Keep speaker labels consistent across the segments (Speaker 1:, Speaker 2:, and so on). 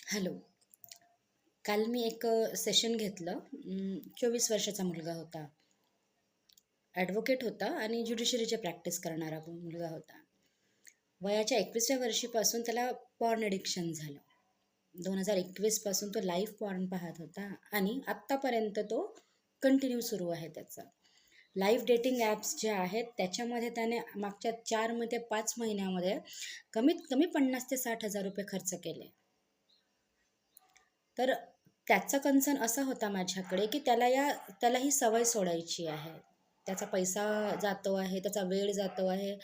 Speaker 1: Hello. काल मी एक session घेतलं. 24 वर्षाचा मुलगा होता. ॲडव्होकेट होता आणि ज्युडिशरीची प्रॅक्टिस करणारा मुलगा होता. वयाच्या 21व्या वर्षीपासून त्याला पॉर्न ॲडिक्शन झालं. 2021 पासून तो लाईव्ह पॉर्न पाहत होता आणि आत्तापर्यंत तो कंटिन्यू सुरू आहे त्याचा. लाईव्ह डेटिंग ॲप्स जे आहेत त्याच्यामध्ये त्याने मागच्या 4 ते 5 महिन्यामध्ये कमीत कमी 50,000 ते 60,000 रुपये खर्च केले. तर त्याचा कन्सर्न असा होता माझ्याकडे, की त्याला ही सवय सोडायची आहे. त्याचा पैसा जातो आहे, त्याचा वेळ जातो आहे.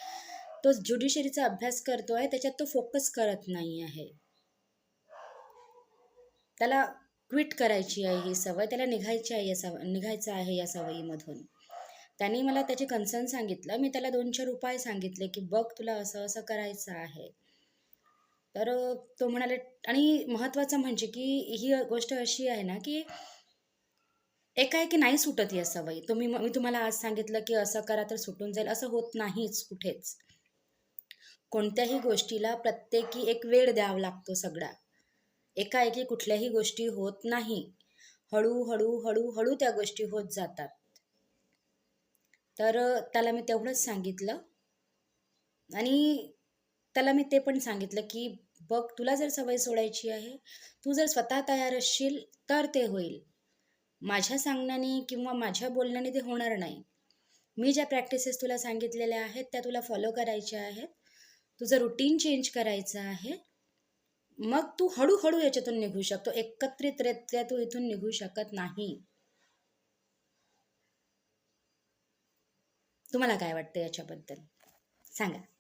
Speaker 1: तो ज्युडिशरीचा अभ्यास करतो आहे, त्याच्यात तो फोकस करत नाही आहे. त्याला क्विट करायची आहे ही सवय, त्याला निघायचं आहे या सवयीमधून. त्याने मला त्याचे कन्सर्न सांगितलं. मी त्याला 2-4 उपाय सांगितले, की बघ तुला असं-असं करायचं आहे. तर तो म्हणाले आणि महत्त्वाचं म्हणजे की ही गोष्ट अशी आहे ना, की एकाएकी नाही सुटत या सवयी. मी तुम्हाला आज सांगितलं, की असं करा तर सुटून जाईल, असं होत नाहीच कुठेच. कोणत्याही गोष्टीला प्रत्येकी एक वेळ द्यावा लागतो सगळा. एकाएकी कुठल्याही गोष्टी होत नाही. हळू-हळू, हळू-हळू त्या गोष्टी होत जातात. तर त्याला मी तेवढंच सांगितलं आणि त्याला मी ते पण सांगितलं, की बघ तुला जर सवय सोडायची आहे, तू जर स्वतः तयार असशील तर ते होईल. माझ्या सांगण्याने किंवा माझ्या बोलण्याने ते होणार नाही. मी ज्या प्रॅक्टिसेस तुला सांगितलेल्या आहेत त्या तुला फॉलो करायच्या आहेत. तुझं रुटीन चेंज करायचं आहे. मग तू हळू याच्यातून निघू शकतो. एकत्रितरित्या तू इथून निघू शकत नाही. तुम्हाला काय वाटतं याच्याबद्दल? सांगा.